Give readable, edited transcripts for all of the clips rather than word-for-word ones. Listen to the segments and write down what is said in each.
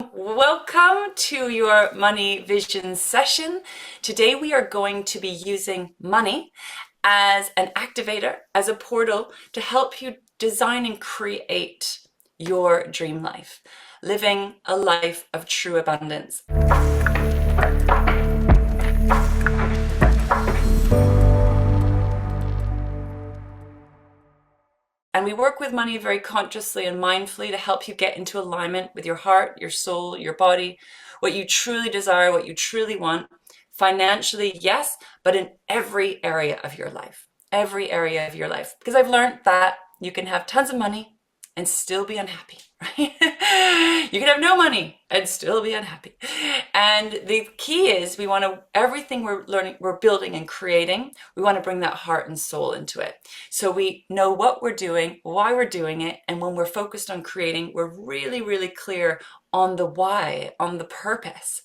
Welcome to your money vision session. Today we are going to be using money as an activator, as a portal to help you design and create your dream life, living a life of true abundance. And we work with money very consciously and mindfully to help you get into alignment with your heart, your soul, your body, what you truly desire, what you truly want. Financially, yes, but in every area of your life. Every area of your life. Because I've learned that you can have tons of money and still be unhappy, right? You can have no money and still be unhappy. And the key is we want to, everything we're learning, we're building and creating, we want to bring that heart and soul into it. So we know what we're doing, why we're doing it. And when we're focused on creating, we're really, really clear on the why, on the purpose.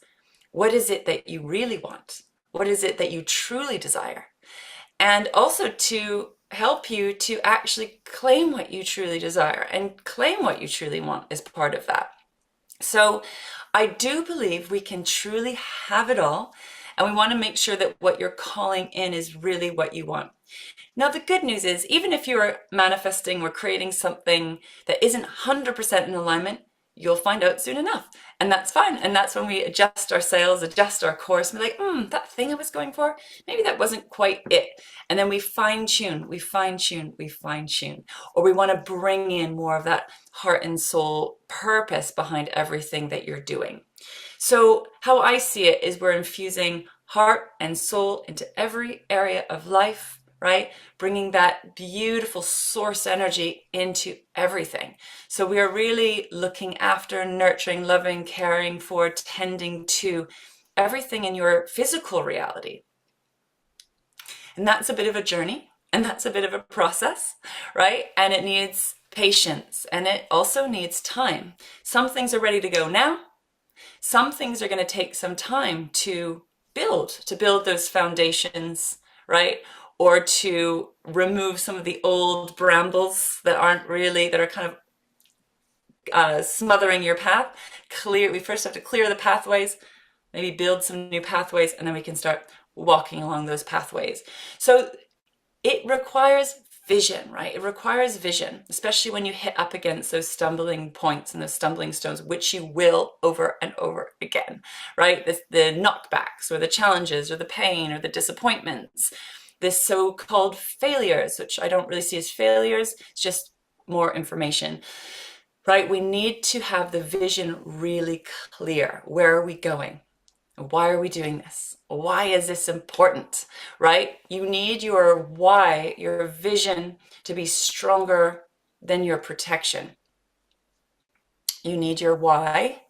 What is it that you really want? What is it that you truly desire? And also to help you to actually claim what you truly desire and claim what you truly want as part of that. So I do believe we can truly have it all, and we want to make sure that what you're calling in is really what you want. Now, the good news is, even if you're manifesting or creating something that isn't 100% in alignment, you'll find out soon enough. And that's fine. And that's when we adjust our sails, adjust our course, and be like, that thing I was going for, maybe that wasn't quite it. And then we fine tune, we fine tune, we fine tune. Or we want to bring in more of that heart and soul purpose behind everything that you're doing. So how I see it is we're infusing heart and soul into every area of life, right? Bringing that beautiful source energy into everything. So we are really looking after, nurturing, loving, caring for, tending to everything in your physical reality. And that's a bit of a journey, and that's a bit of a process, right? And it needs patience, and it also needs time. Some things are ready to go now. Some things are going to take some time to build those foundations, right? Or to remove some of the old brambles that are kind of smothering your path. We first have to clear the pathways, maybe build some new pathways, and then we can start walking along those pathways. So it requires vision, right? It requires vision, especially when you hit up against those stumbling points and those stumbling stones, which you will over and over again, right? The knockbacks or the challenges or the pain or the disappointments, this so-called failures, which I don't really see as failures, it's just more information, right? We need to have the vision really clear. Where are we going? Why are we doing this? Why is this important, right? You need your why, your vision, to be stronger than your protection. You need your why,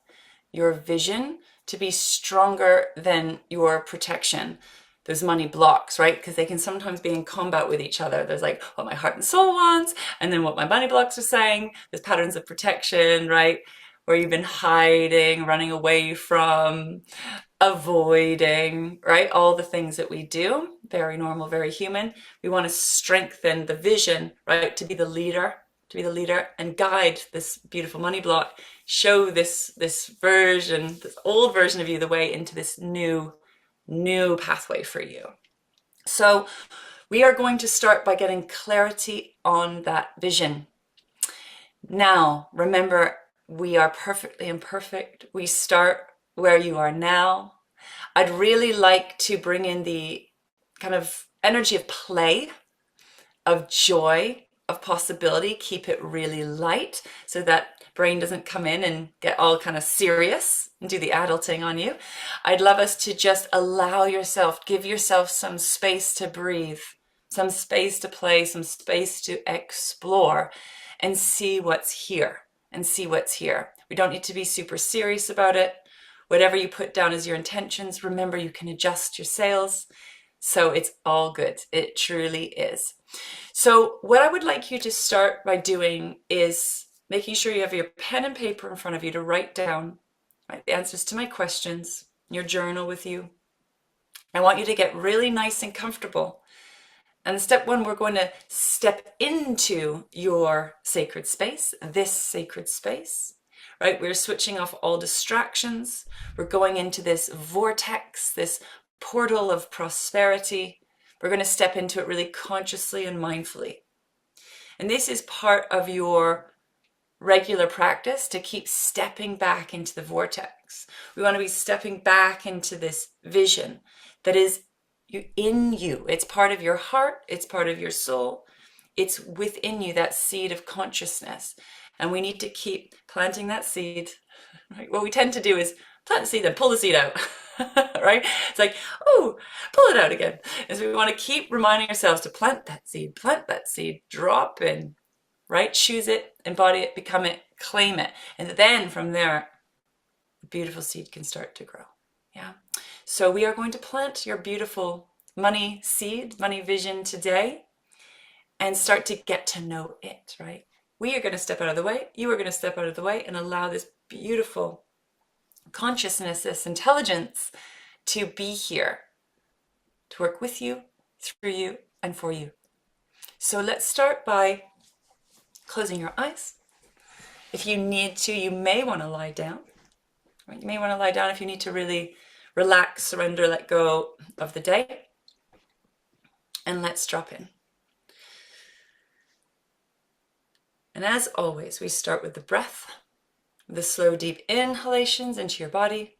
your vision, to be stronger than your protection. Those money blocks, right? Because they can sometimes be in combat with each other. There's like what my heart and soul wants, and then what my money blocks are saying. There's patterns of protection, right? Where you've been hiding, running away from, avoiding, right? All the things that we do, very normal, very human. We want to strengthen the vision, right? To be the leader and guide this beautiful money block, show this version, this old version of you, the way into this new pathway for you. So we are going to start by getting clarity on that vision. Now, remember, we are perfectly imperfect. We start where you are now. I'd really like to bring in the kind of energy of play, of joy, of possibility, keep it really light so that brain doesn't come in and get all kind of serious and do the adulting on you. I'd love us to just allow yourself, give yourself some space to breathe, some space to play, some space to explore and see what's here and see what's here. We don't need to be super serious about it. Whatever you put down as your intentions, remember you can adjust your sails. So it's all good. It truly is. So what I would like you to start by doing is making sure you have your pen and paper in front of you to write down the answers to my questions, your journal with you. I want you to get really nice and comfortable. And step one, we're going to step into your sacred space, this sacred space, right? We're switching off all distractions. We're going into this vortex, this portal of prosperity. We're going to step into it really consciously and mindfully. And this is part of your regular practice, to keep stepping back into the vortex. We want to be stepping back into this vision that is in you. It's part of your heart. It's part of your soul. It's within you, that seed of consciousness. And we need to keep planting that seed. Right? What we tend to do is plant the seed and pull the seed out. Right? It's like, oh, pull it out again. And so we want to keep reminding ourselves to plant that seed, drop in, right? Choose it, embody it, become it, claim it. And then from there, the beautiful seed can start to grow. Yeah. So we are going to plant your beautiful money seed, money vision today, and start to get to know it, right? We are going to step out of the way. You are going to step out of the way and allow this beautiful consciousness, this intelligence to be here, to work with you, through you, and for you. So let's start by closing your eyes. If you need to, you may want to lie down. Right? You may want to lie down if you need to really relax, surrender, let go of the day. And let's drop in. And as always, we start with the breath, the slow, deep inhalations into your body.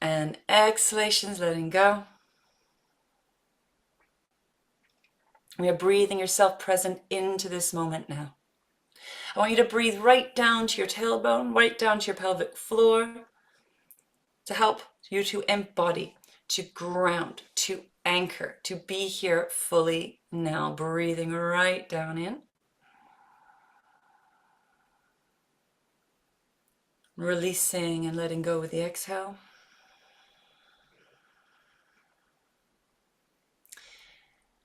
And exhalations, letting go. We are breathing yourself present into this moment now. I want you to breathe right down to your tailbone, right down to your pelvic floor, to help you to embody, to ground, to anchor, to be here fully now. Breathing right down in. Releasing and letting go with the exhale.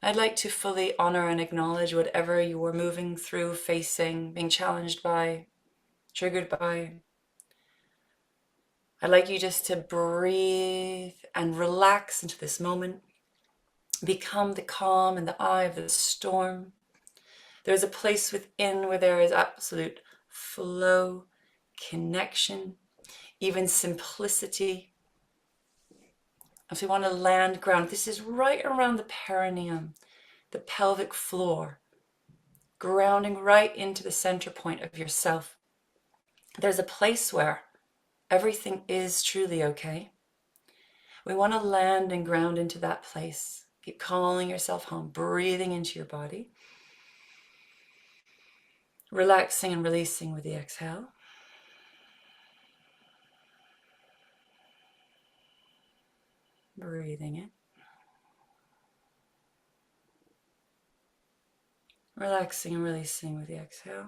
I'd like to fully honor and acknowledge whatever you are moving through, facing, being challenged by, triggered by. I'd like you just to breathe and relax into this moment. Become the calm in the eye of the storm. There's a place within where there is absolute flow, connection, even simplicity. If we want to land ground, this is right around the perineum, the pelvic floor, grounding right into the center point of yourself. There's a place where everything is truly okay. We want to land and ground into that place. Keep calling yourself home, breathing into your body, relaxing and releasing with the exhale. Breathing in. Relaxing and releasing with the exhale.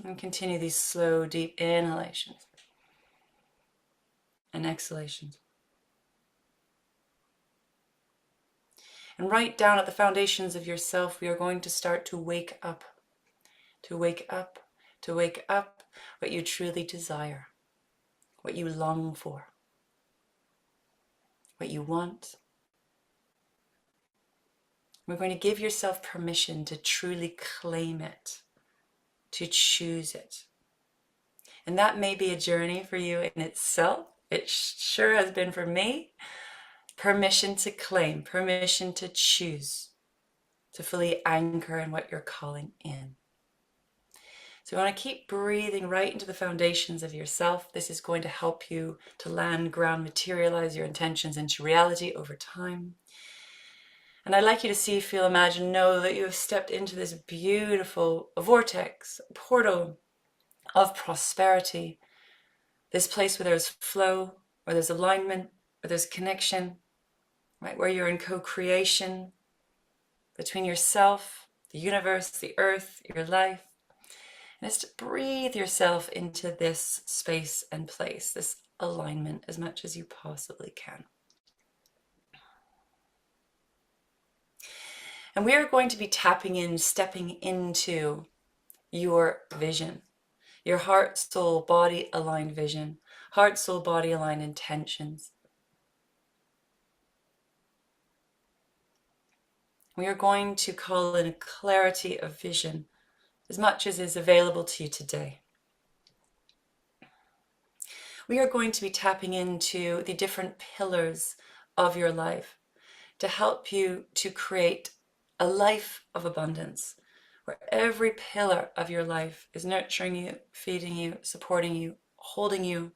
And continue these slow, deep inhalations and exhalations. And right down at the foundations of yourself, we are going to start to wake up, to wake up, to wake up what you truly desire, what you long for, what you want. We're going to give yourself permission to truly claim it, to choose it. And that may be a journey for you in itself. It sure has been for me. Permission to claim, permission to choose, to fully anchor in what you're calling in. So you want to keep breathing right into the foundations of yourself. This is going to help you to land, ground, materialize your intentions into reality over time. And I'd like you to see, feel, imagine, know that you have stepped into this beautiful vortex, portal of prosperity. This place where there's flow, where there's alignment, where there's connection, right? Where you're in co-creation between yourself, the universe, the earth, your life. And it's to breathe yourself into this space and place, this alignment as much as you possibly can. And we are going to be tapping in, stepping into your vision, your heart, soul, body aligned vision, heart, soul, body aligned intentions. We are going to call in a clarity of vision, as much as is available to you today. We are going to be tapping into the different pillars of your life to help you to create a life of abundance, where every pillar of your life is nurturing you, feeding you, supporting you, holding you.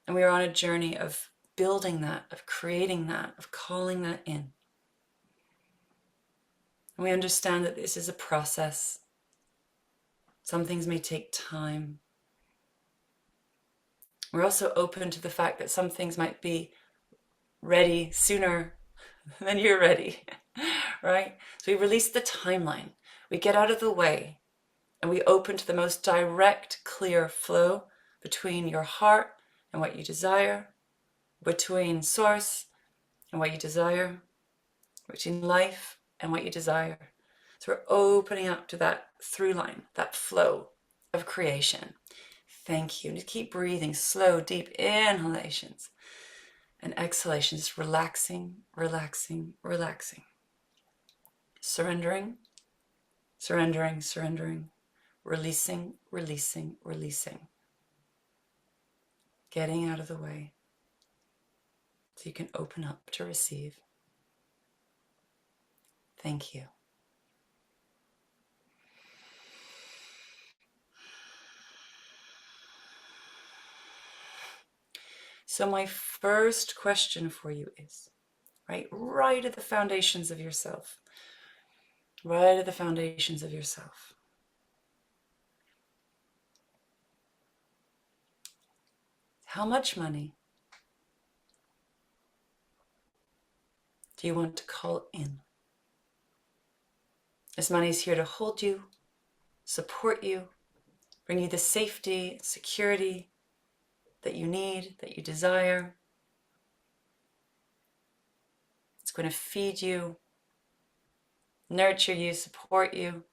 And we are on a journey of building that, of creating that, of calling that in. And we understand that this is a process. Some things may take time. We're also open to the fact that some things might be ready sooner than you're ready, right? So we release the timeline. We get out of the way and we open to the most direct, clear flow between your heart and what you desire, between source and what you desire, between life and what you desire. So we're opening up to that through line, that flow of creation. Thank you. And just keep breathing, slow, deep inhalations and exhalations, just relaxing, relaxing, relaxing. Surrendering, surrendering, surrendering, releasing, releasing, releasing. Getting out of the way so you can open up to receive. Thank you. So my first question for you is, right at the foundations of yourself, right at the foundations of yourself. How much money do you want to call in? This money is here to hold you, support you, bring you the safety, security that you need, that you desire. It's going to feed you, nurture you, support you,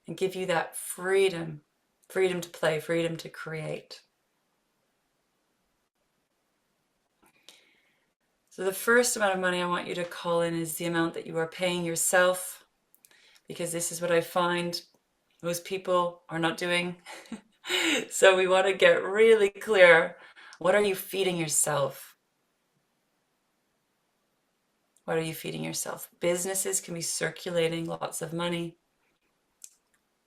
and give you that freedom, freedom to play, freedom to create. So the first amount of money I want you to call in is the amount that you are paying yourself, because this is what I find most people are not doing. So we want to get really clear. What are you feeding yourself? What are you feeding yourself? Businesses can be circulating lots of money,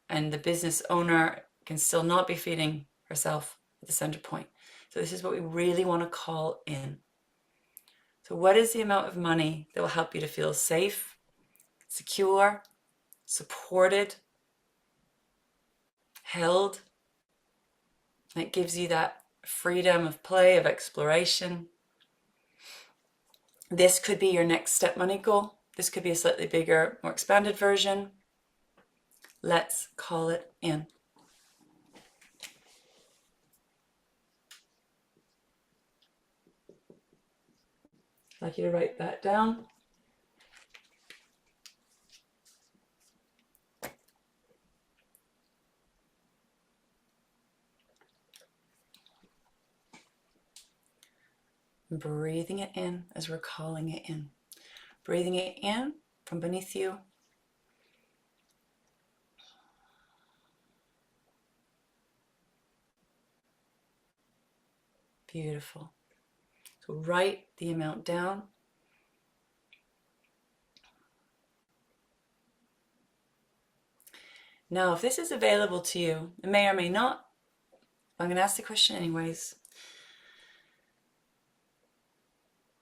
and the business owner can still not be feeding herself at the center point. So this is what we really want to call in. So what is the amount of money that will help you to feel safe, secure, supported, held? It gives you that freedom of play, of exploration. This could be your next step money goal. This could be a slightly bigger, more expanded version. Let's call it in. I'd like you to write that down. Breathing it in as we're calling it in. Breathing it in from beneath you. Beautiful. So write the amount down. Now, if this is available to you, it may or may not. I'm going to ask the question anyways.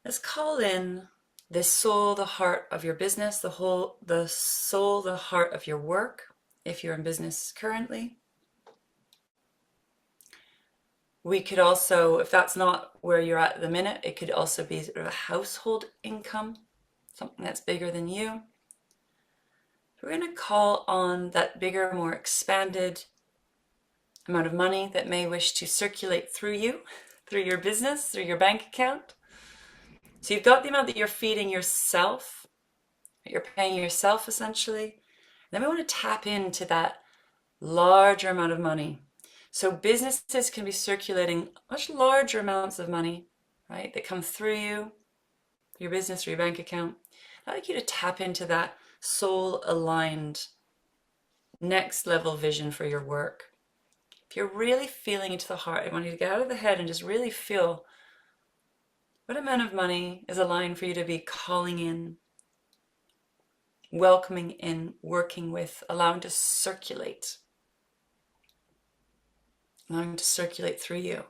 Let's call in the soul, the heart of your business, the soul, the heart of your work, if you're in business currently. We could also, if that's not where you're at the minute, it could also be sort of a household income, something that's bigger than you. We're going to call on that bigger, more expanded amount of money that may wish to circulate through you, through your business, through your bank account. So you've got the amount that you're feeding yourself, that you're paying yourself essentially. And then we want to tap into that larger amount of money. So businesses can be circulating much larger amounts of money, right, that come through you, your business, or your bank account. I'd like you to tap into that soul aligned next level vision for your work. If you're really feeling into the heart, I want you to get out of the head and just really feel what amount of money is aligned for you to be calling in, welcoming in, working with, allowing to circulate through you.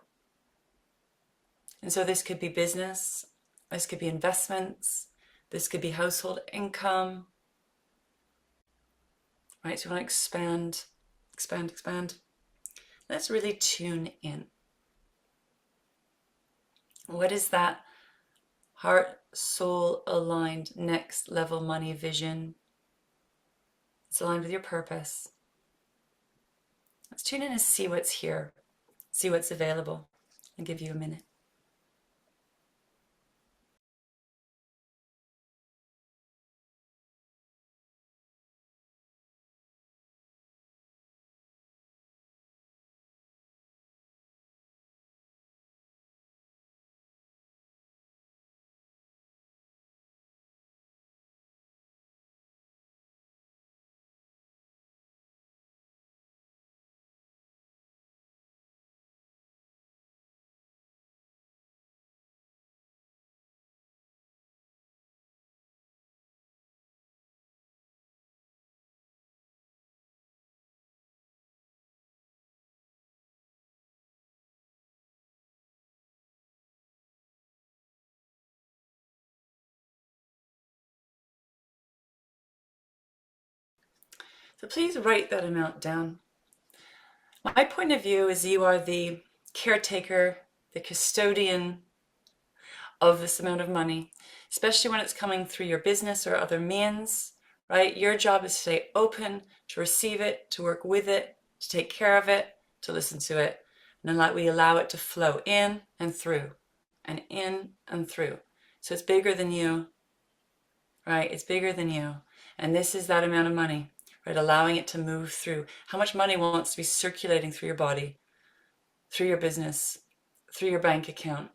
And so this could be business, this could be investments, this could be household income, right? So we want to expand, expand, expand. Let's really tune in. What is that heart, soul aligned next level money vision? It's aligned with your purpose. Let's tune in and see what's here, see what's available. I'll give you a minute. So please write that amount down. My point of view is you are the caretaker, the custodian of this amount of money, especially when it's coming through your business or other means, right? Your job is to stay open, to receive it, to work with it, to take care of it, to listen to it, and then we allow it to flow in and through, and in and through. So it's bigger than you, right? It's bigger than you. And this is that amount of money, right? Allowing it to move through. How much money wants to be circulating through your body, through your business, through your bank account?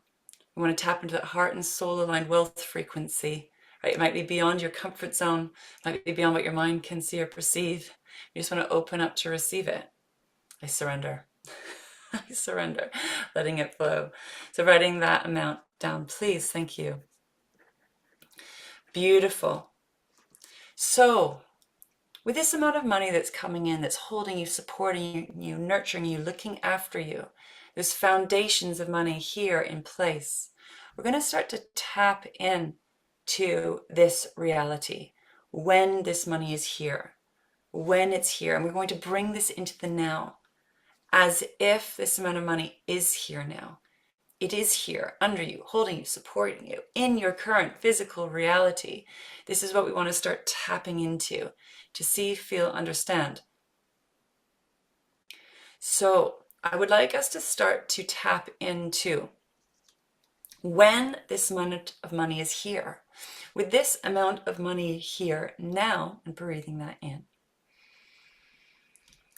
We want to tap into that heart and soul aligned wealth frequency, right? It might be beyond your comfort zone, it might be beyond what your mind can see or perceive. You just want to open up to receive it. I surrender. I surrender, letting it flow. So writing that amount down, please. Thank you. Beautiful. So with this amount of money that's coming in, that's holding you, supporting you, nurturing you, looking after you, there's foundations of money here in place. We're going to start to tap in to this reality when this money is here, when it's here. And we're going to bring this into the now as if this amount of money is here now. It is here, under you, holding you, supporting you, in your current physical reality. This is what we want to start tapping into, to see, feel, understand. So I would like us to start to tap into when this amount of money is here. With this amount of money here now, and breathing that in,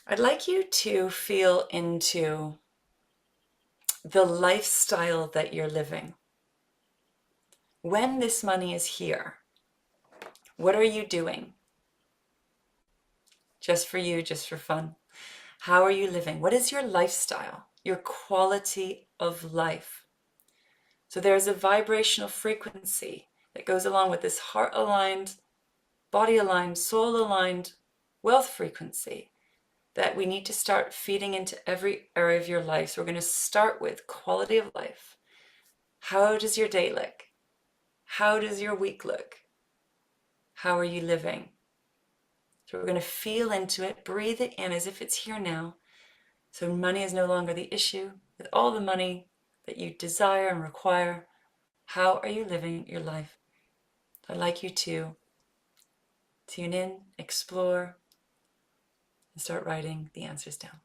I'd like you to feel into the lifestyle that you're living. When this money is here, what are you doing? Just for you, just for fun. How are you living? What is your lifestyle? Your quality of life? So there's a vibrational frequency that goes along with this heart-aligned, body-aligned, soul-aligned wealth frequency that we need to start feeding into every area of your life. So we're going to start with quality of life. How does your day look? How does your week look? How are you living? So we're going to feel into it, breathe it in as if it's here now. So money is no longer the issue. With all the money that you desire and require, how are you living your life? I'd like you to tune in, explore, and start writing the answers down.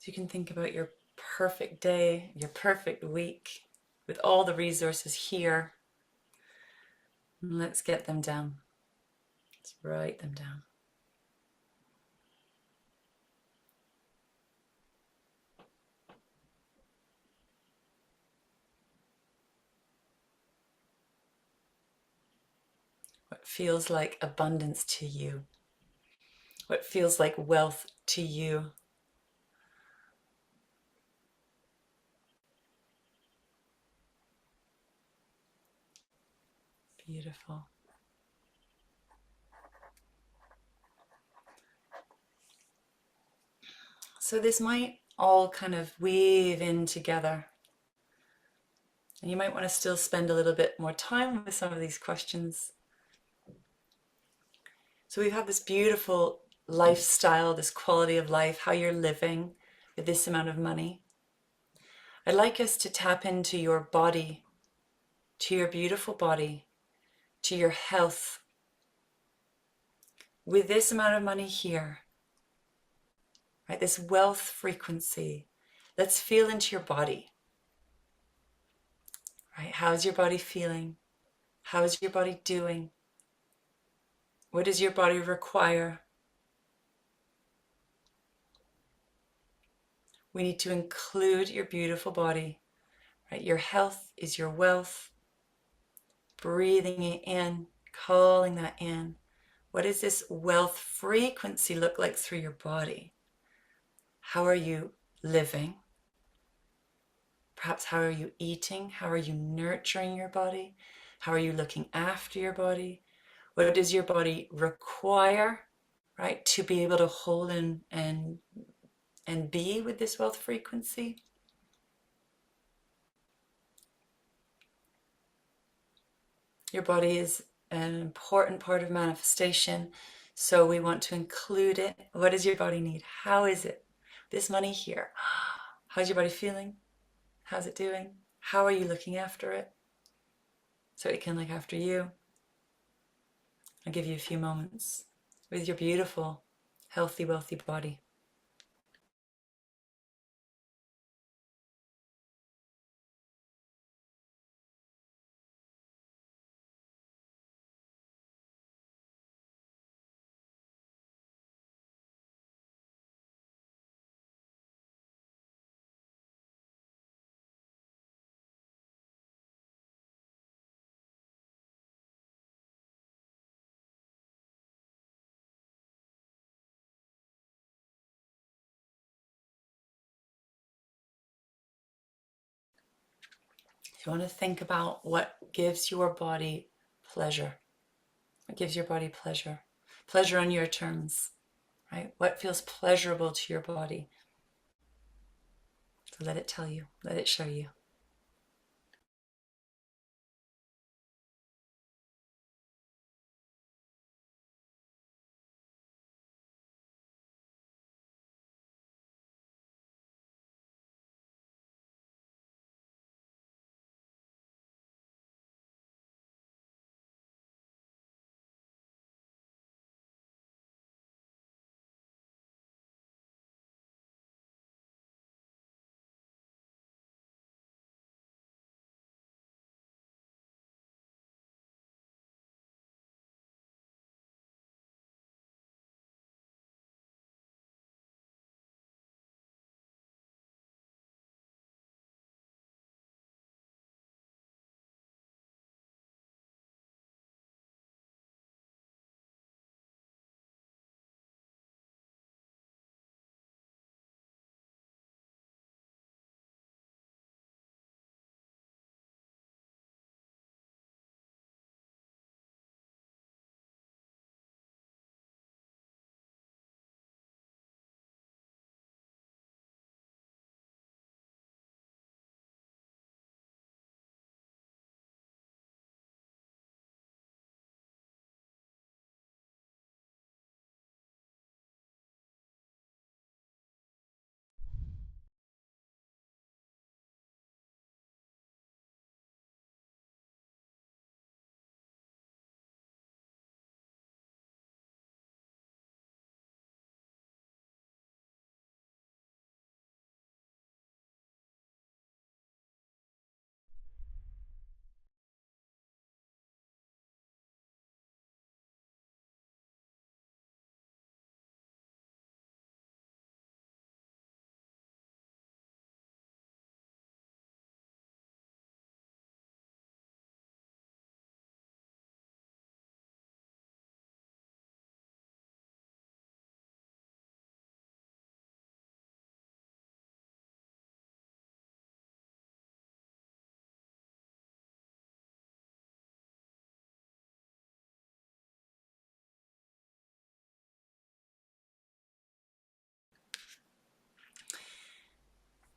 So you can think about your perfect day, your perfect week, with all the resources here. And let's get them down. Let's write them down. What feels like abundance to you? What feels like wealth to you? Beautiful. So this might all kind of weave in together. And you might want to still spend a little bit more time with some of these questions. So we've had this beautiful lifestyle, this quality of life, how you're living with this amount of money. I'd like us to tap into your body, to your beautiful body, to your health. With this amount of money here, right, this wealth frequency, let's feel into your body. Right? How's your body feeling? How's your body doing? What does your body require? We need to include your beautiful body. Right? Your health is your wealth. Breathing it in, calling that in. What does this wealth frequency look like through your body? How are you living? Perhaps how are you eating? How are you nurturing your body? How are you looking after your body? What does your body require, right, to be able to hold in and be with this wealth frequency? Your body is an important part of manifestation, so we want to include it. What does your body need? How is it? This money here. How's your body feeling? How's it doing? How are you looking after it? So it can look after you. I'll give you a few moments with your beautiful, healthy, wealthy body. You want to think about what gives your body pleasure. What gives your body pleasure? Pleasure on your terms, right? What feels pleasurable to your body? So let it tell you, let it show you.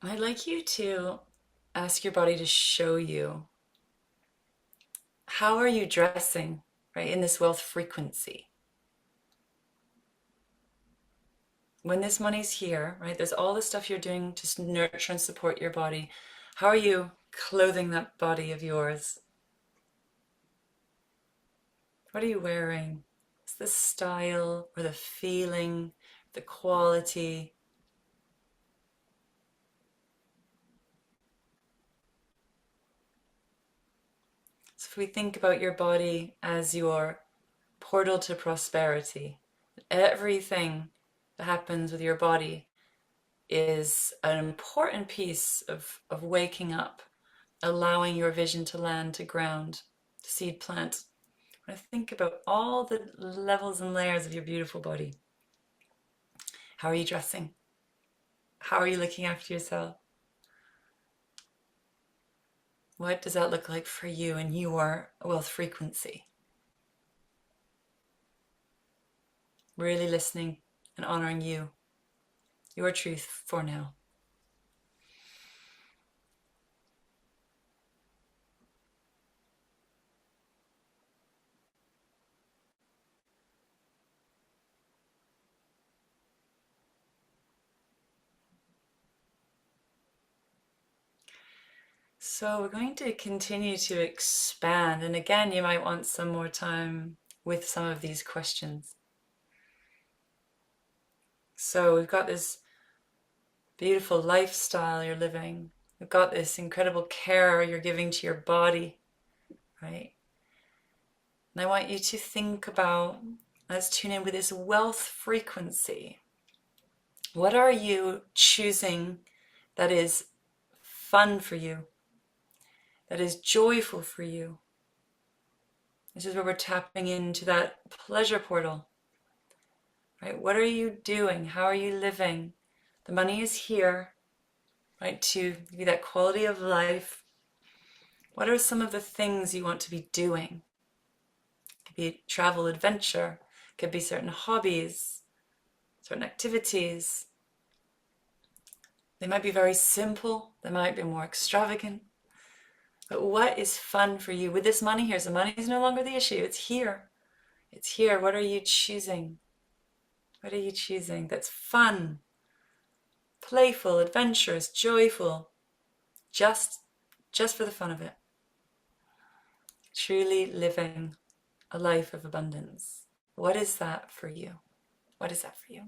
I'd like you to ask your body to show you, how are you dressing, right, in this wealth frequency? When this money's here, right, there's all the stuff you're doing to nurture and support your body. How are you clothing that body of yours? What are you wearing? It's the style or the feeling, the quality. So if we think about your body as your portal to prosperity, everything that happens with your body is an important piece of waking up, allowing your vision to land, to ground, to seed plant. When I think about all the levels and layers of your beautiful body, how are you dressing? How are you looking after yourself? What does that look like for you and your wealth frequency? Really listening and honoring you, your truth for now. So we're going to continue to expand. And again, you might want some more time with some of these questions. So we've got this beautiful lifestyle you're living. We've got this incredible care you're giving to your body, right? And I want you to think about, let's tune in with this wealth frequency. What are you choosing that is fun for you, that is joyful for you? This is where we're tapping into that pleasure portal, right? What are you doing? How are you living? The money is here, right, to give you that quality of life. What are some of the things you want to be doing? It could be travel, adventure. It could be certain hobbies, certain activities. They might be very simple. They might be more extravagant. But what is fun for you? With this money here, so money is no longer the issue. It's here. It's here. What are you choosing? What are you choosing that's fun, playful, adventurous, joyful, just for the fun of it? Truly living a life of abundance. What is that for you? What is that for you?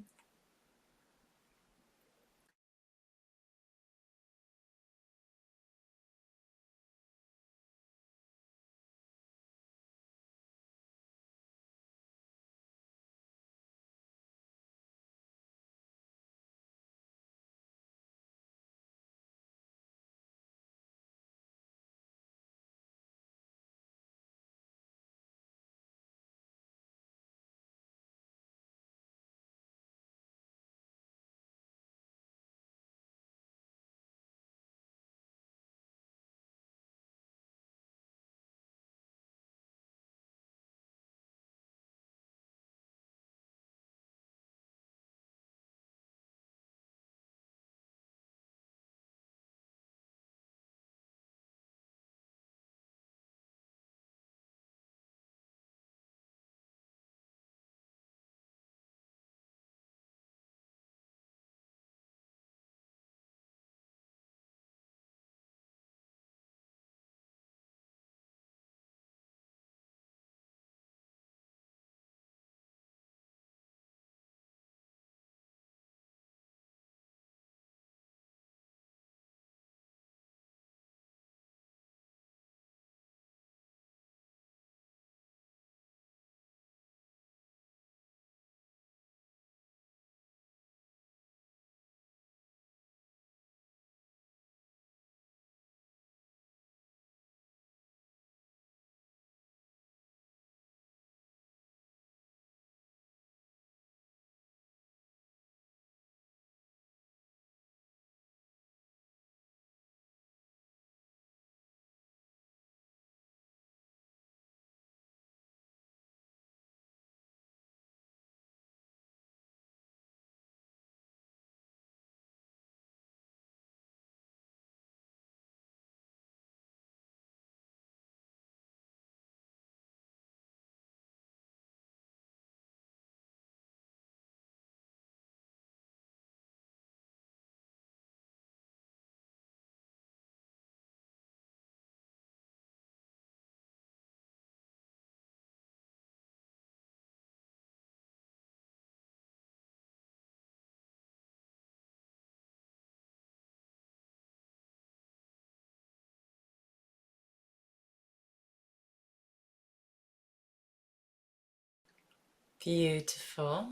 Beautiful.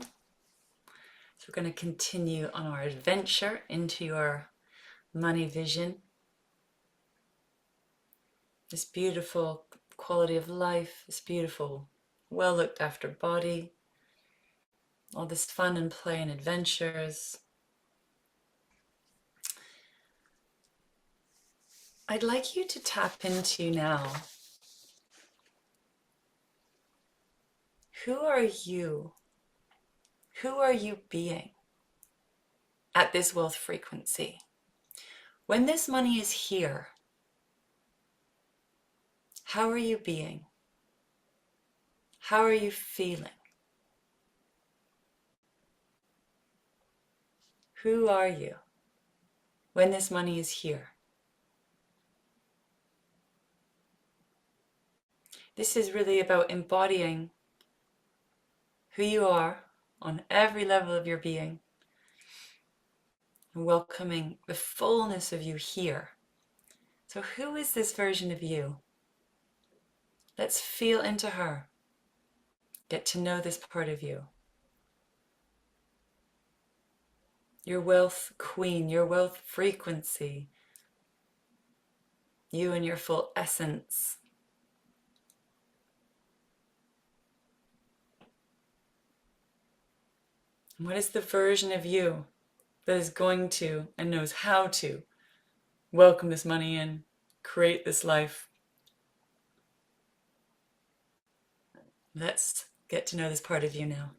So we're going to continue on our adventure into your money vision. This beautiful quality of life, this beautiful, well looked after body, all this fun and play and adventures. I'd like you to tap into now. Who are you? Who are you being at this wealth frequency? When this money is here, how are you being? How are you feeling? Who are you when this money is here? This is really about embodying who you are on every level of your being and welcoming the fullness of you here. So who is this version of you? Let's feel into her. Get to know this part of you. Your wealth queen, your wealth frequency. You and your full essence. And what is the version of you that is going to and knows how to welcome this money in, create this life? Let's get to know this part of you now.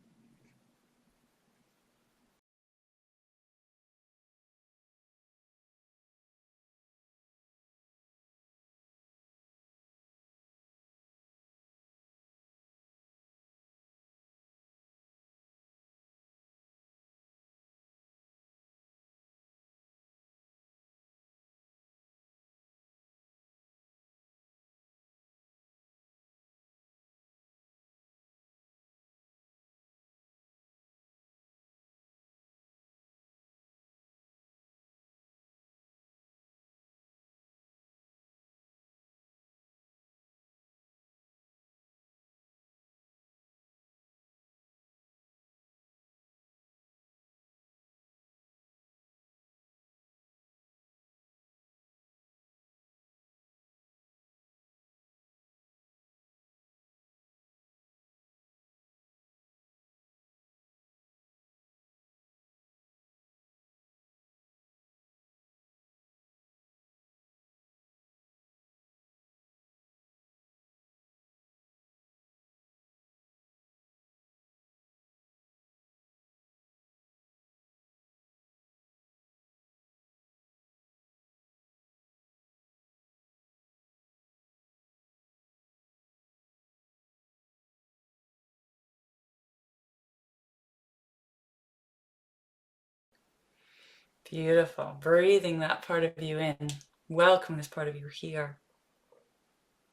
Beautiful. Breathing that part of you in. Welcome this part of you here.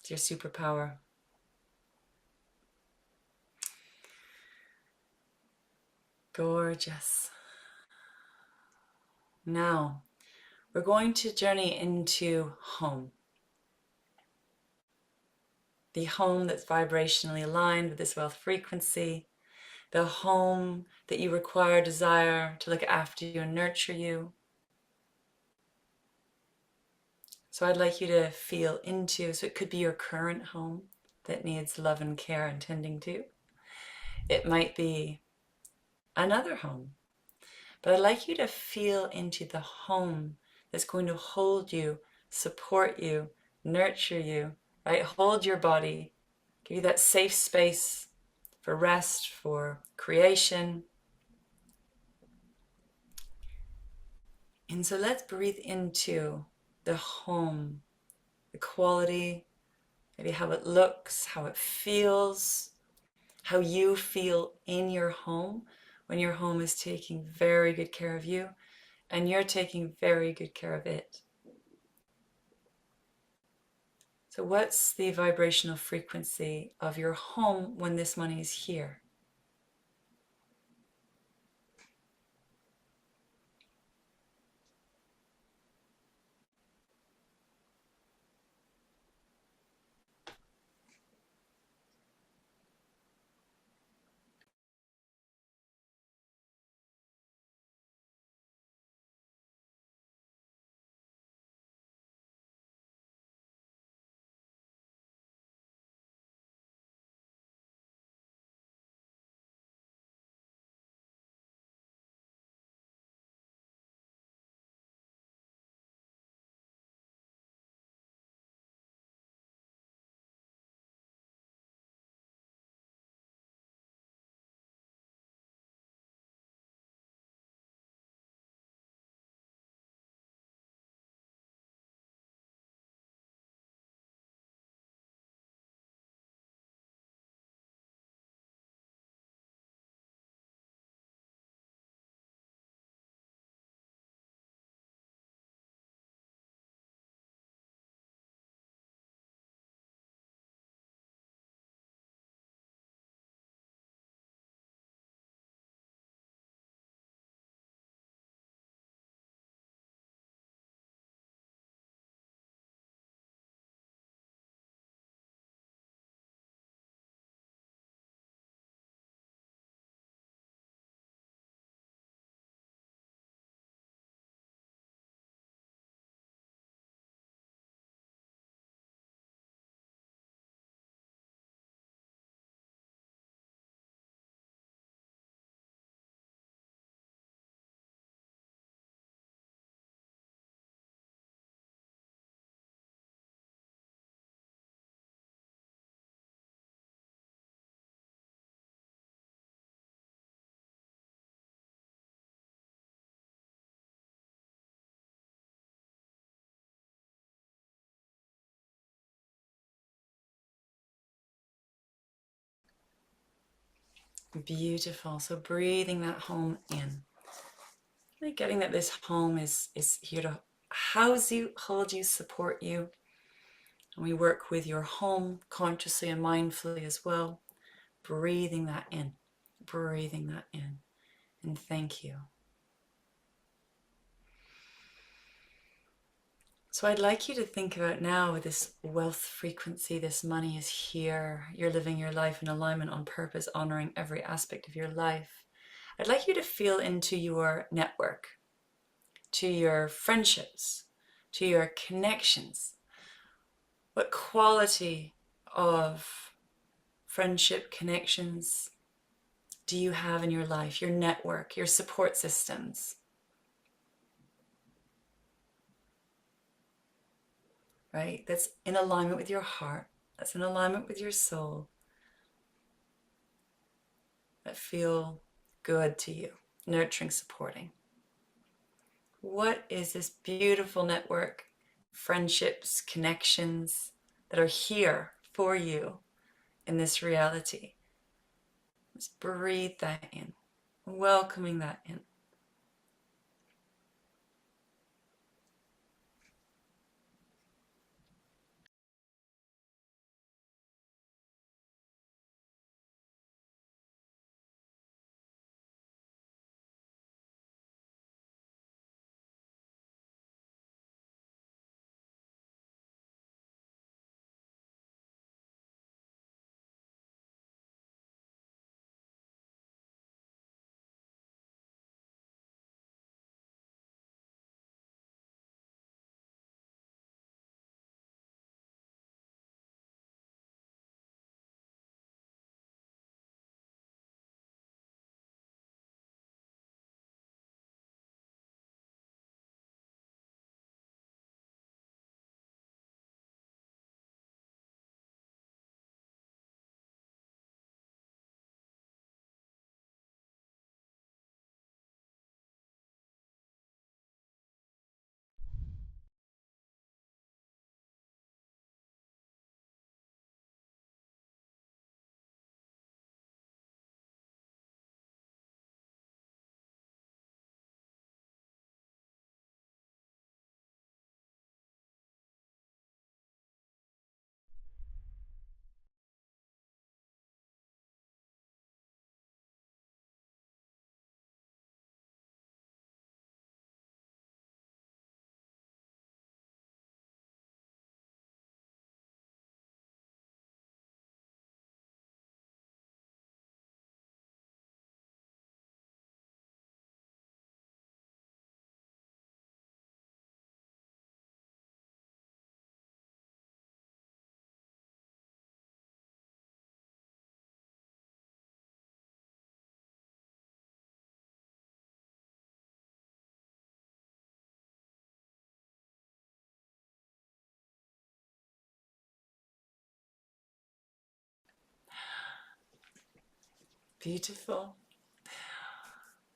It's your superpower. Gorgeous. Now, we're going to journey into home. The home that's vibrationally aligned with this wealth frequency. The home that you require, desire to look after you and nurture you. So I'd like you to feel into, so it could be your current home that needs love and care and tending to. It might be another home. But I'd like you to feel into the home that's going to hold you, support you, nurture you, right? Hold your body, give you that safe space for rest, for creation. And so let's breathe into the home, the quality, maybe how it looks, how it feels, how you feel in your home when your home is taking very good care of you and you're taking very good care of it. So what's the vibrational frequency of your home when this money is here? Beautiful. So breathing that home in. Really getting that this home is here to house you, hold you, support you. And we work with your home consciously and mindfully as well. Breathing that in. Breathing that in. And thank you. So I'd like you to think about now with this wealth frequency, this money is here. You're living your life in alignment, on purpose, honoring every aspect of your life. I'd like you to feel into your network, to your friendships, to your connections. What quality of friendship connections do you have in your life, your network, your support systems? Right? That's in alignment with your heart, that's in alignment with your soul, that feel good to you, nurturing, supporting. What is this beautiful network, friendships, connections that are here for you in this reality? Let's breathe that in, welcoming that in. Beautiful.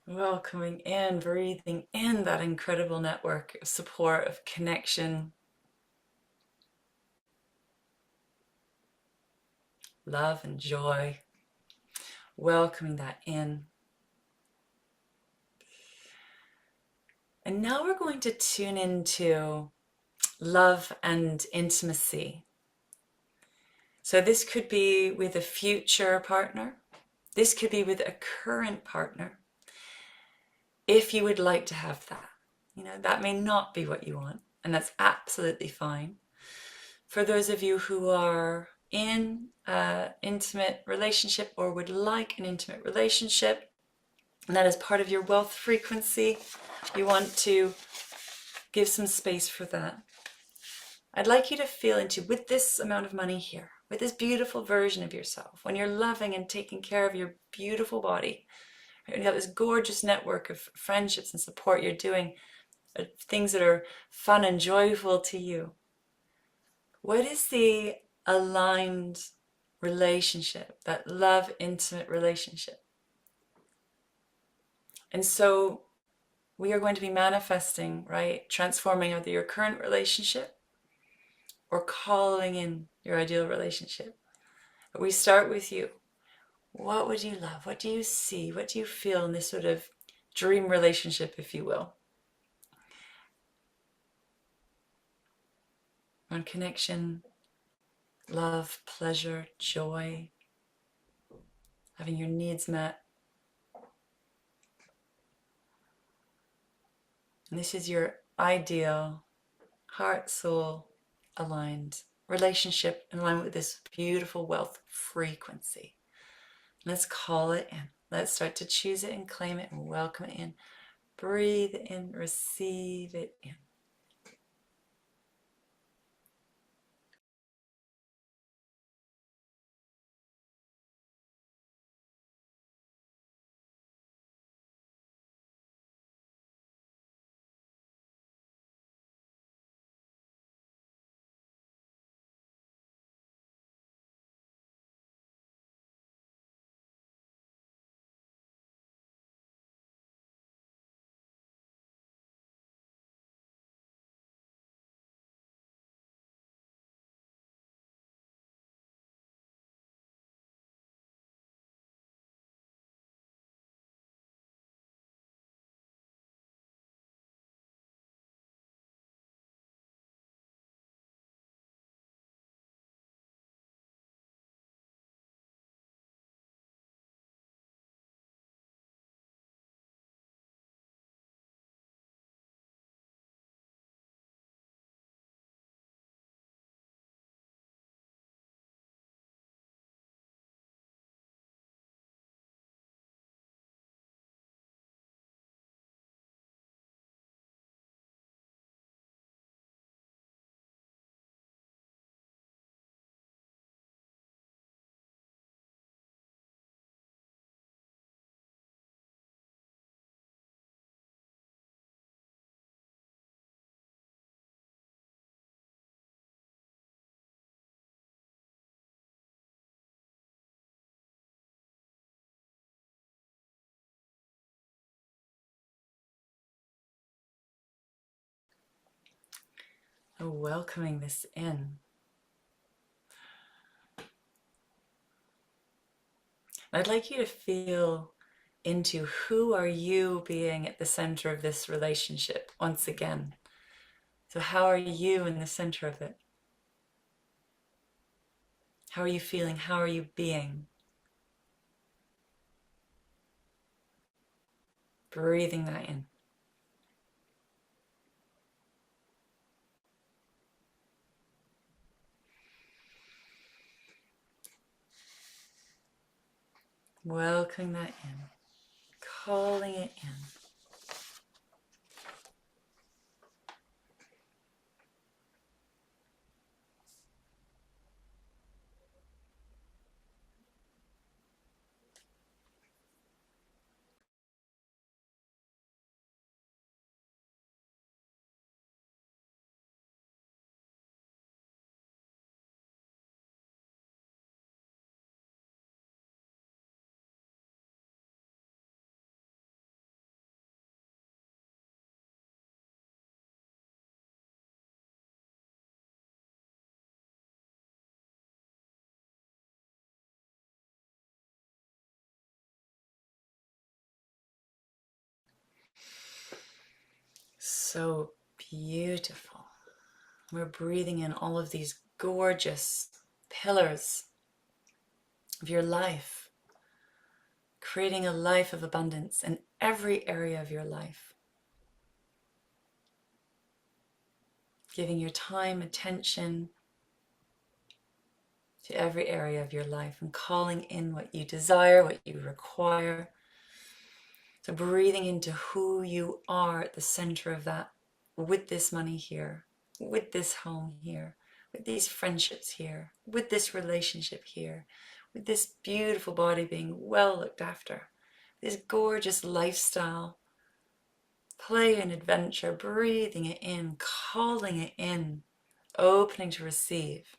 Welcoming in, breathing in that incredible network of support, of connection, love and joy. Welcoming that in. And now we're going to tune into love and intimacy. So this could be with a future partner. This could be with a current partner. If you would like to have that, that may not be what you want, and that's absolutely fine. For those of you who are in an intimate relationship or would like an intimate relationship, and that is part of your wealth frequency, you want to give some space for that. I'd like you to feel into, with this amount of money here, with this beautiful version of yourself, when you're loving and taking care of your beautiful body, you have this gorgeous network of friendships and support you're doing, things that are fun and joyful to you. What is the aligned relationship, that love, intimate relationship? And so we are going to be manifesting, right? Transforming either your current relationship or calling in your ideal relationship. But we start with you. What would you love? What do you see? What do you feel in this sort of dream relationship, if you will? On connection, love, pleasure, joy, having your needs met. And this is your ideal heart, soul aligned relationship in line with this beautiful wealth frequency. Let's call it in. Let's start to choose it and claim it and welcome it in. Breathe in, receive it in. Welcoming this in. I'd like you to feel into who are you being at the center of this relationship once again. So how are you in the center of it? How are you feeling? How are you being? Breathing that in. Welcoming that in. Calling it in. So beautiful. We're breathing in all of these gorgeous pillars of your life, creating a life of abundance in every area of your life. Giving your time, attention to every area of your life and calling in what you desire, what you require. So breathing into who you are at the center of that, with this money here, with this home here, with these friendships here, with this relationship here, with this beautiful body being well looked after, this gorgeous lifestyle, play and adventure, breathing it in, calling it in, opening to receive.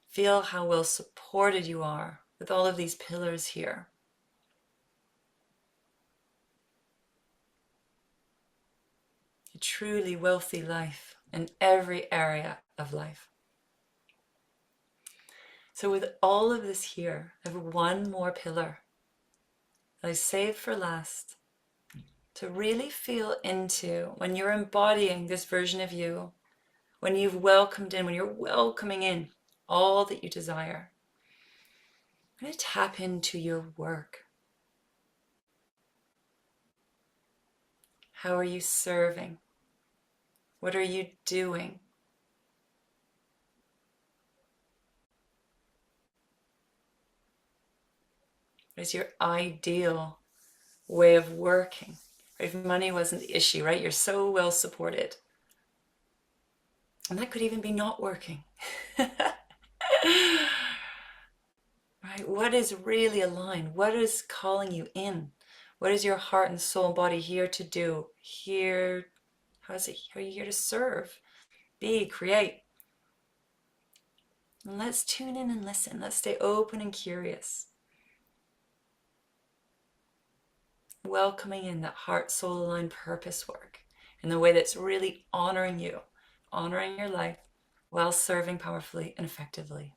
Feel how well supported you are with all of these pillars here. A truly wealthy life in every area of life. So with all of this here, I have one more pillar that I saved for last to really feel into when you're embodying this version of you, when you've welcomed in, when you're welcoming in all that you desire. I'm going to tap into your work. How are you serving? What are you doing? What is your ideal way of working? If money wasn't the issue, right? You're so well supported. And that could even be not working. Right? What is really aligned? What is calling you in? What is your heart and soul and body here to do? Here, how are you here to serve? Be, create. And let's tune in and listen. Let's stay open and curious. Welcoming in that heart, soul aligned purpose work in the way that's really honoring you, honoring your life while serving powerfully and effectively.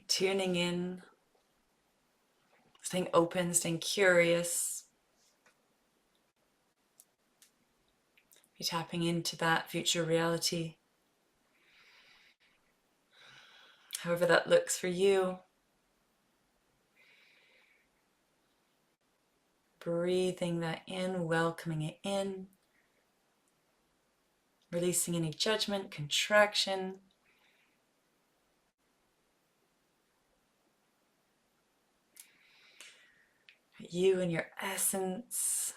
Tuning in, staying open, staying curious. Be tapping into that future reality, however that looks for you. breathing that in, welcoming it in, releasing any judgment, contraction. You and your essence,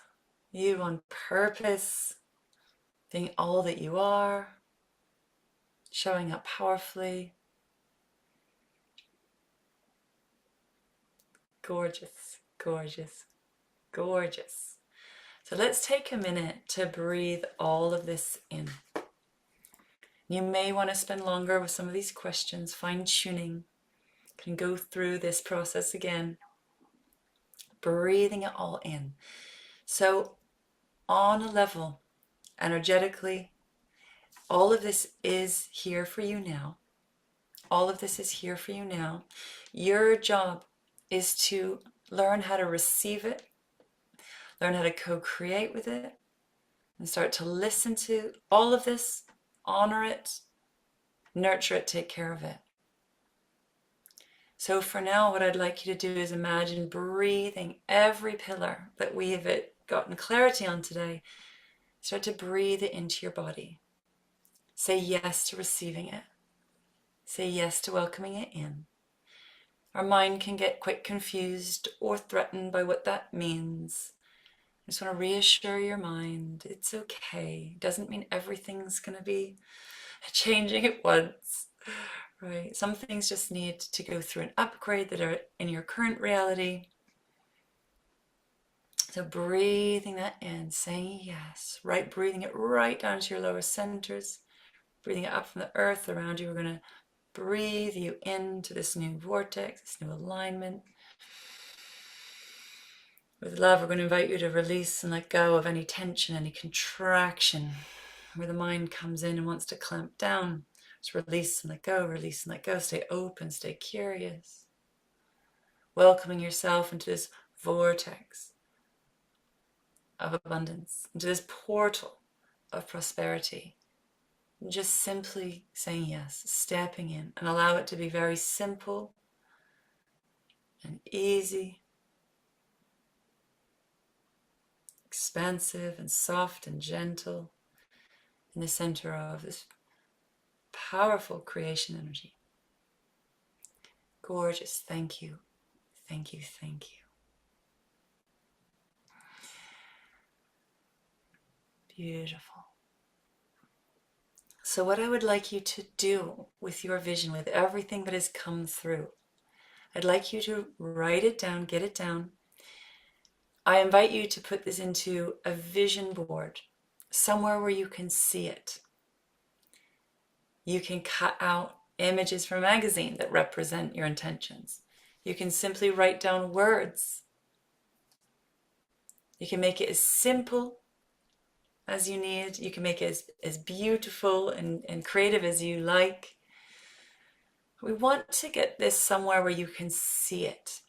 you on purpose, being all that you are, showing up powerfully. Gorgeous, gorgeous, gorgeous. So let's take a minute to breathe all of this in. You may want to spend longer with some of these questions, fine-tuning. You can go through this process again, breathing it all in. So on a level, energetically, all of this is here for you now. All of this is here for you now. Your job is to learn how to receive it, learn how to co-create with it, and start to listen to all of this, honor it, nurture it, take care of it. So for now, what I'd like you to do is imagine breathing every pillar that we have gotten clarity on today. Start to breathe it into your body. Say yes to receiving it. Say yes to welcoming it in. Our mind can get quite confused or threatened by what that means. I just want to reassure your mind, it's okay. It doesn't mean everything's going to be changing at once, right? Some things just need to go through an upgrade that are in your current reality. So breathing that in, saying yes, right, breathing it right down to your lower centers, breathing it up from the earth around you. We're going to breathe you into this new vortex, this new alignment. With love, we're going to invite you to release and let go of any tension, any contraction, where the mind comes in and wants to clamp down. Just release and let go, release and let go. Stay open, stay curious. Welcoming yourself into this vortex of abundance, into this portal of prosperity. And just simply saying yes, stepping in, and allow it to be very simple and easy, expansive and soft and gentle in the center of this powerful creation energy. Gorgeous. Thank you. Thank you. Thank you. Beautiful. So what I would like you to do with your vision, with everything that has come through, I'd like you to write it down, get it down. I invite you to put this into a vision board, somewhere where you can see it. You can cut out images from a magazine that represent your intentions. You can simply write down words. You can make it as simple as you need. You can make it as beautiful and creative as you like. We want to get this somewhere where you can see it.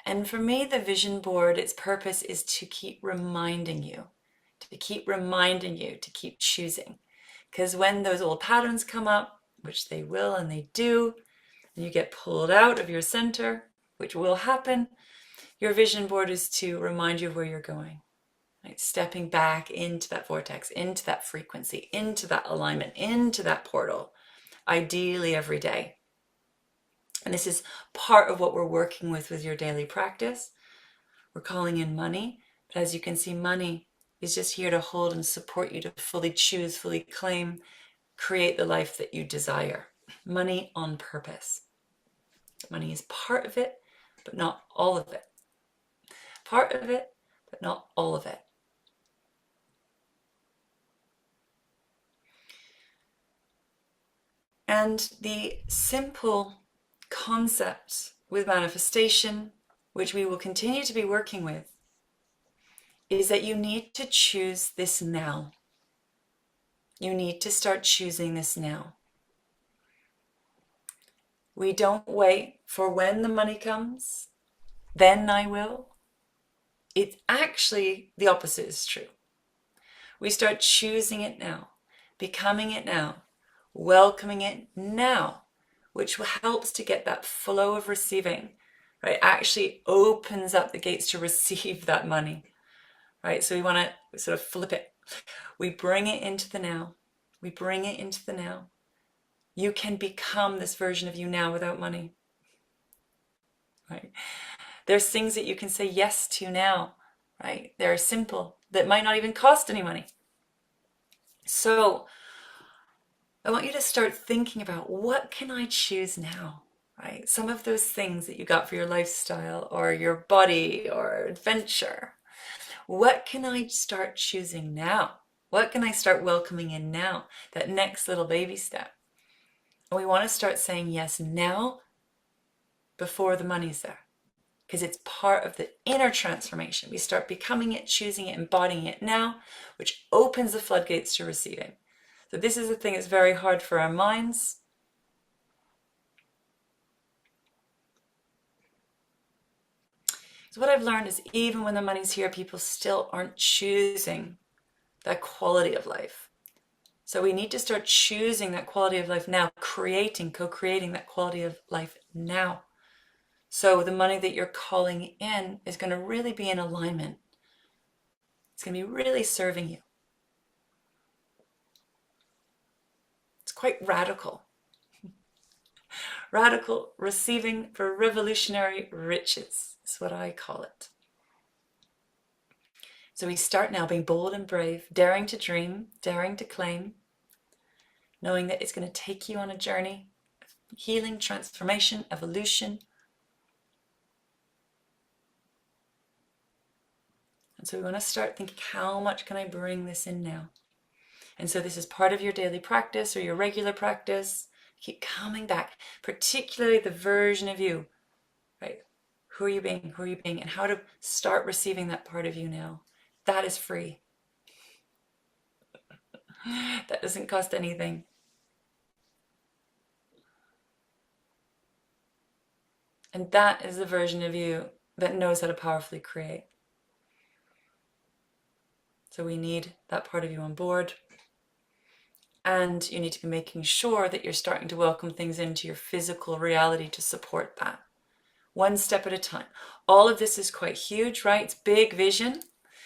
And for me, the vision board, its purpose is to keep reminding you, to keep choosing. Because when those old patterns come up, which they will and they do, and you get pulled out of your center, which will happen, your vision board is to remind you of where you're going. Right? Stepping back into that vortex, into that frequency, into that alignment, into that portal, ideally every day. And this is part of what we're working with your daily practice. We're calling in money, but as you can see, money is just here to hold and support you to fully choose, fully claim, create the life that you desire. Money on purpose. Money is part of it, but not all of it. Part of it, but not all of it. And the simple concept with manifestation, which we will continue to be working with, is that you need to choose this now. You need to start choosing this now. We don't wait for when the money comes, then I will. It's actually the opposite is true. We start choosing it now, becoming it now, welcoming it now, which helps to get that flow of receiving, right? Actually opens up the gates to receive that money. right? So we want to sort of flip it. We bring it into the now. We bring it into the now. You can become this version of you now without money, right? There's things that you can say yes to now, right? They're simple, that might not even cost any money. So I want you to start thinking about, what can I choose now, right? Some of those things that you got for your lifestyle or your body or adventure. What can I start choosing now? What can I start welcoming in now? That next little baby step. And we want to start saying yes now before the money's there, because it's part of the inner transformation. We start becoming it, choosing it, embodying it now, which opens the floodgates to receiving. So this is the thing that's very hard for our minds. So what I've learned is, even when the money's here, people still aren't choosing that quality of life. So we need to start choosing that quality of life now, co-creating that quality of life now. So the money that you're calling in is going to really be in alignment. It's going to be really serving you. It's quite radical. Radical receiving for revolutionary riches is what I call it. So we start now being bold and brave, daring to dream, daring to claim, knowing that it's going to take you on a journey of healing, transformation, evolution. And so we want to start thinking, how much can I bring this in now? And so this is part of your daily practice or your regular practice. Keep coming back, particularly the version of you, right? Who are you being? Who are you being? And how to start receiving that part of you now. That is free. That doesn't cost anything. And that is the version of you that knows how to powerfully create. So we need that part of you on board. And you need to be making sure that you're starting to welcome things into your physical reality to support that. One step at a time. All of this is quite huge, right? It's big vision.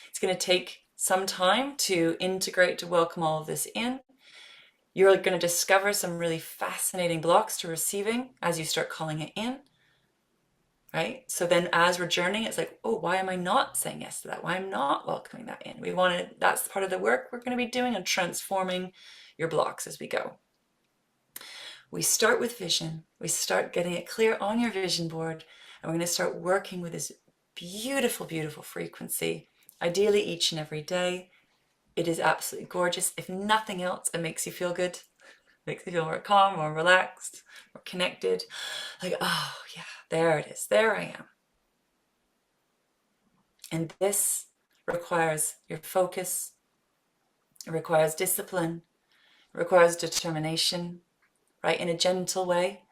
It's going to take some time to integrate, to welcome all of this in. You're going to discover some really fascinating blocks to receiving as you start calling it in, right? So then as we're journeying, it's like, oh, why am I not saying yes to that? Why am I not welcoming that in? That's part of the work we're going to be doing on transforming your blocks as we go. We start with vision. We start getting it clear on your vision board, and we're going to start working with this beautiful, beautiful frequency, ideally each and every day. It is absolutely gorgeous. If nothing else, it makes you feel good. It makes you feel more calm, more relaxed, more connected. Like, oh yeah, there it is. There I am. And this requires your focus. It requires discipline. It requires determination, right? In a gentle way,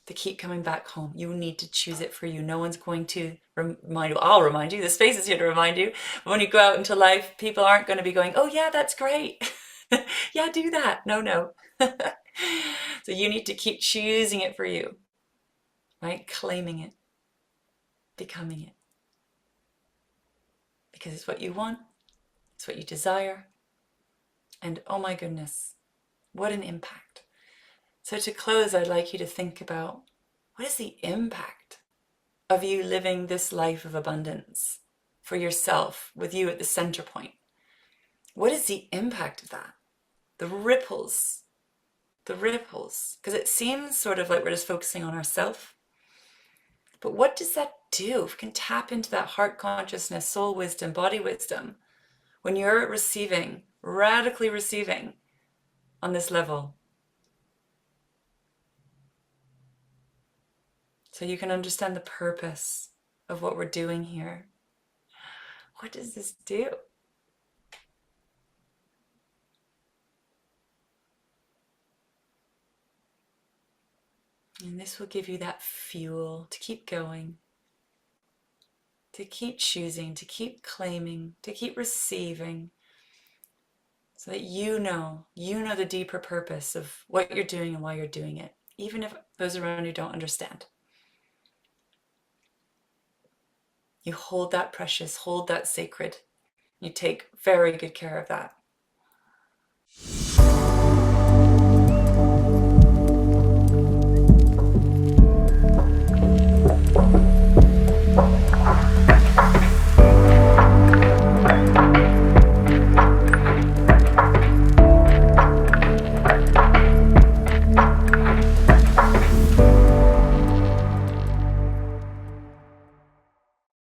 to keep coming back home. You need to choose it for you. No one's going to remind you. I'll remind you. The space is here to remind you. But when you go out into life, people aren't going to be going, oh yeah, that's great. Yeah, do that. No. So you need to keep choosing it for you, right? Claiming it, becoming it. Because it's what you want. It's what you desire. And oh my goodness, what an impact. So to close, I'd like you to think about, what is the impact of you living this life of abundance for yourself, with you at the center point? What is the impact of that? The ripples, because it seems sort of like we're just focusing on ourselves. But what does that do? If we can tap into that heart consciousness, soul wisdom, body wisdom, when you're receiving, radically receiving on this level, so you can understand the purpose of what we're doing here. What does this do? And this will give you that fuel to keep going, to keep choosing, to keep claiming, to keep receiving, so that you know the deeper purpose of what you're doing and why you're doing it, even if those around you don't understand. You hold that precious, hold that sacred. You take very good care of that.